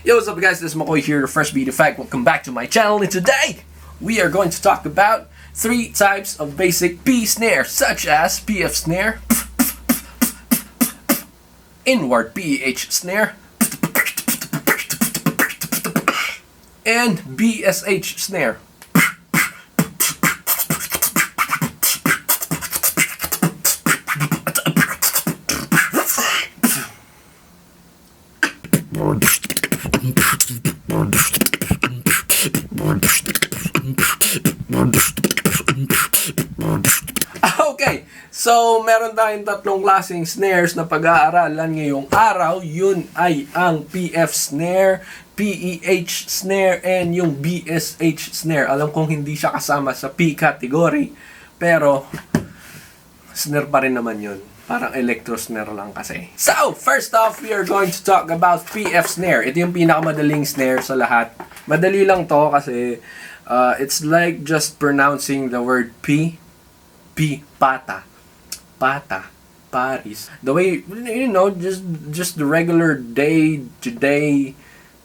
Yo, what's up guys, this is Mckoy here, the Fresh Beat Effect. Welcome back to my channel, and today we are going to talk about 3 types of basic P snare, such as PF snare, inward PH snare, and BSH snare. Okay, so meron tayong tatlong klaseng snares na pag-aaralan ngayong araw. Yun ay ang PF snare, PEH snare, and yung BSH snare. Alam kong hindi siya kasama sa P category, pero snare pa rin naman yun. Parang electro snare lang kasi. So, first off, we are going to talk about PF snare. Ito yung pinakamadaling snare sa lahat. Madali lang to kasi it's like just pronouncing the word P, pata, Paris. The way, you know, just the regular day-to-day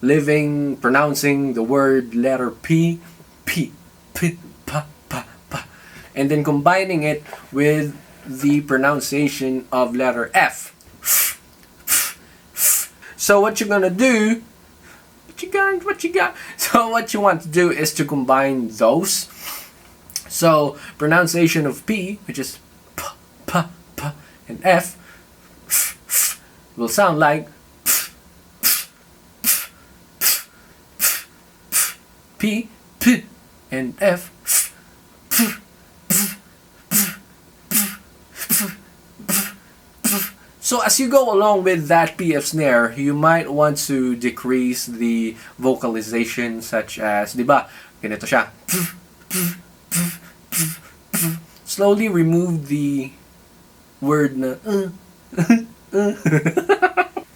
living, pronouncing the word letter P, pa. And then combining it with the pronunciation of letter F. So what you're gonna do, what you got? So what you want to do is to combine those. So pronunciation of P, which is p, and F, will sound like P, and F. So as you go along with that PF snare, you might want to decrease the vocalization, such as, di ba, ganito siya. Slowly remove the word na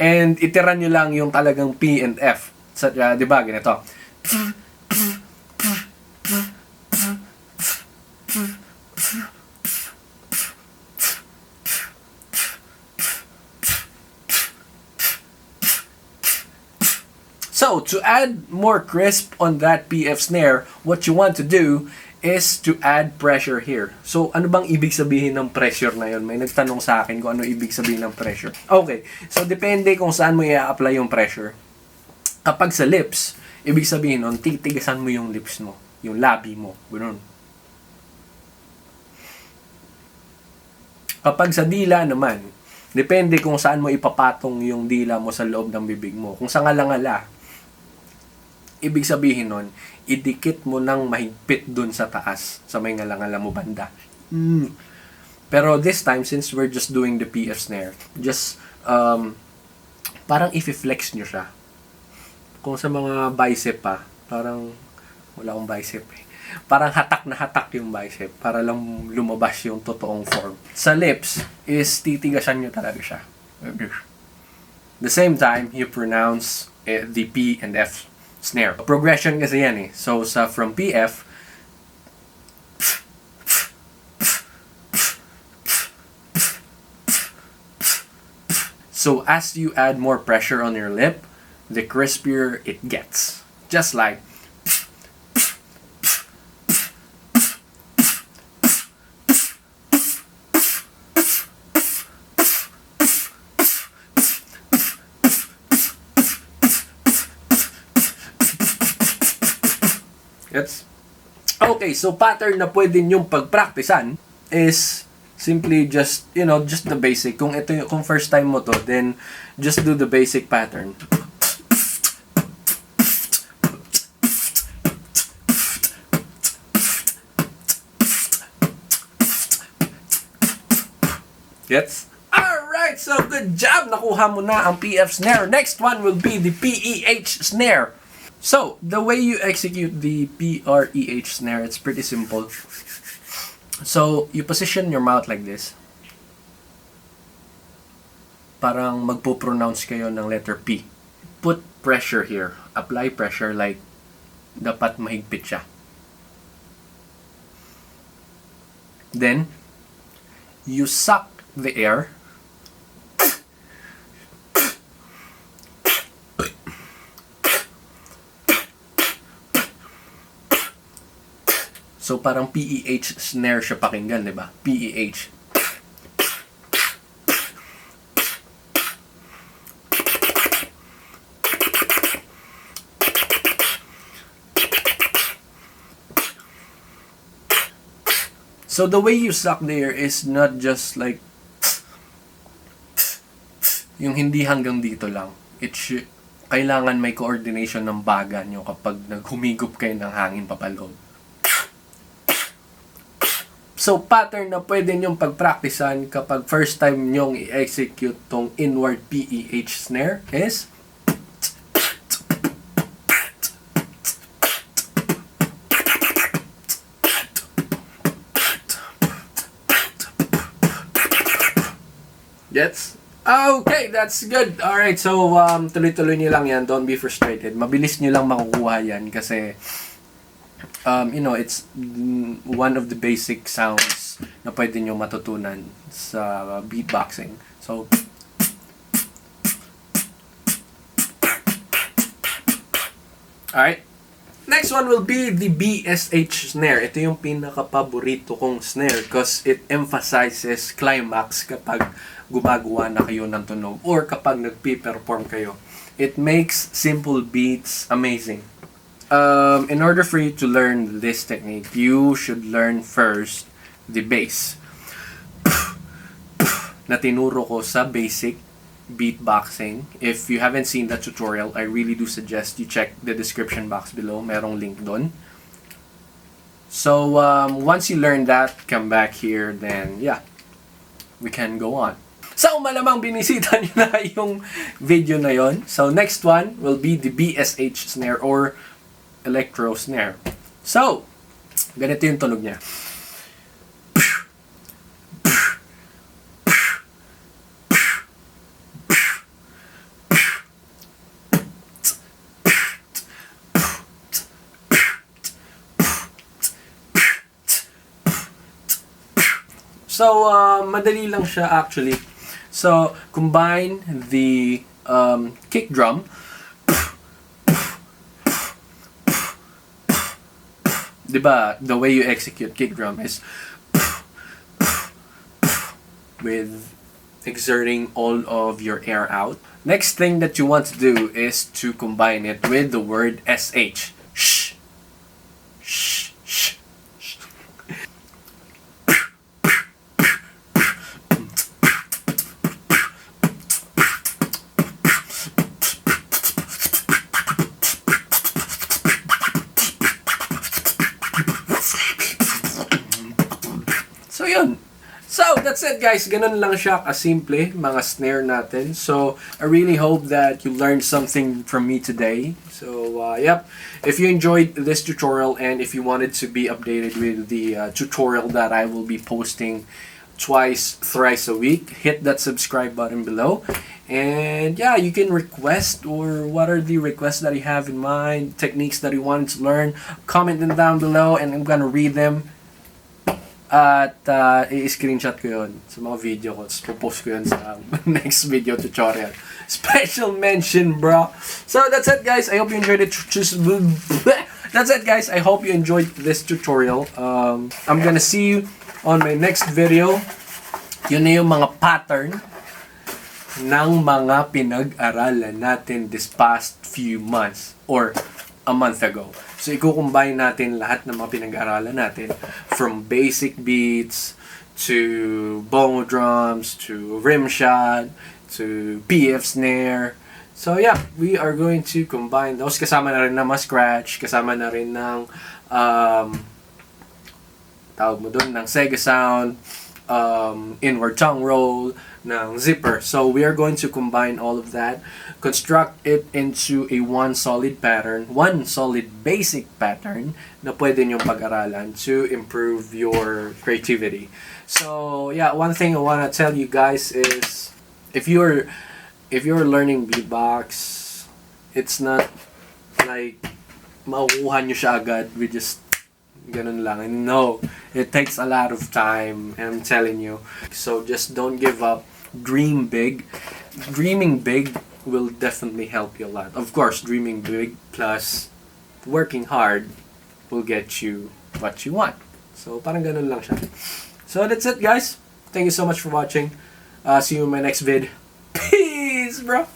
and itira nyo lang yung talagang P and F. Such, di ba, ganito. So, to add more crisp on that PF snare, what you want to do is to add pressure here. So, ano bang ibig sabihin ng pressure na yun? May nagtanong sa akin kung ano ibig sabihin ng pressure. Okay, so depende kung saan mo i-apply yung pressure. Kapag sa lips, ibig sabihin nun, titigasan mo yung lips mo, yung labi mo, ganoon. Kapag sa dila naman, depende kung saan mo ipapatong yung dila mo sa loob ng bibig mo. Kung sa ngala-ngala, ibig sabihin nun, idikit mo ng mahigpit dun sa taas, sa may ngala-ngala mo banda. Pero this time, since we're just doing the PF snare, just, parang i-flex nyo siya. Kung sa mga bicep pa, parang, wala akong bicep eh. Parang hatak na hatak yung bicep, para lang lumabas yung totoong form. Sa lips, is titigasan nyo talaga siya. The same time, you pronounce the P and F snare. Progression kasi yan eh. So, from PF, so as you add more pressure on your lip, the crispier it gets. Just like gets? Okay, so pattern na pwede nyong pagpraktisan is simply just, you know, just the basic. Kung ito yung, kung first time mo to, then just do the basic pattern. Gets? Alright, so good job! Nakuha mo na ang PF snare. Next one will be the PEH snare. So, the way you execute the PREH snare, it's pretty simple. So, you position your mouth like this. Parang magpo-pronounce kayo ng letter P. Put pressure here. Apply pressure like dapat mahigpit siya. Then, you suck the air So, parang PEH snare siya pakinggan, di ba? PEH. So, the way you suck the air is not just like yung hindi hanggang dito lang. Kailangan may coordination ng baga nyo kapag naghumigop kayo ng hangin papaloob. So, pattern na pwede nyong pagpraktisan kapag first time nyong i-execute tong inward PEH snare is gets? Okay, that's good. Alright, so tuloy-tuloy nyo lang yan. Don't be frustrated. Mabilis nyo lang makukuha yan kasi it's one of the basic sounds na pwede nyo matutunan sa beatboxing. So, alright. Next one will be the BSH snare. Ito yung pinaka-paborito kong snare because it emphasizes climax kapag gumagawa na kayo ng tunog or kapag nagpi-perform kayo. It makes simple beats amazing. In order for you to learn this technique, you should learn first the bass. Na tinuro ko sa basic beatboxing. If you haven't seen that tutorial, I really do suggest you check the description box below. Merong link doon. So, once you learn that, come back here, then yeah, we can go on. So, malamang binisita nyo na yung video na yon. So, next one will be the BSH snare or electro snare. So, ganito yung tunog niya. So, madali lang siya actually. So, combine the kick drum diba, the way you execute kick drum is with exerting all of your air out. Next thing that you want to do is to combine it with the word SH. Shh. Shh. Shh. So, yun. So, that's it guys. Ganun lang siya kasimple, mga snare natin. So, I really hope that you learned something from me today. So, yep. If you enjoyed this tutorial and if you wanted to be updated with the tutorial that I will be posting twice, thrice a week, hit that subscribe button below. And yeah, you can request or what are the requests that you have in mind, techniques that you wanted to learn. Comment them down below and I'm gonna read them. At i-screenshot ko yun sa mga video ko. Tapos popost ko yun sa next video tutorial. Special mention, bro. So, that's it, guys. I hope you enjoyed it. That's it, guys. I hope you enjoyed this tutorial. I'm gonna see you on my next video. Yun na yung mga pattern ng mga pinag-aralan natin this past few months or a month ago. So, i-combine natin lahat ng mga pinag-aralan natin from basic beats to bongo drums to rim shot to PF snare. So, yeah, we are going to combine those. Kasama na rin ng mga scratch, kasama na rin ng tawag mo doon, ng Sega sound, inward tongue roll, ng zipper. So, we are going to combine all of that, construct it into a one solid basic pattern na pwede nyong pag-aralan to improve your creativity. So, yeah, one thing I want to tell you guys is if you're learning beatbox, it's not like makukuha nyo siya agad with just ganun lang. No, it takes a lot of time, and I'm telling you. So just don't give up. Dream big. Dreaming big will definitely help you a lot. Of course, dreaming big plus working hard will get you what you want. So, parang ganun lang siya. So, that's it, guys. Thank you so much for watching. See you in my next vid. Peace, bro!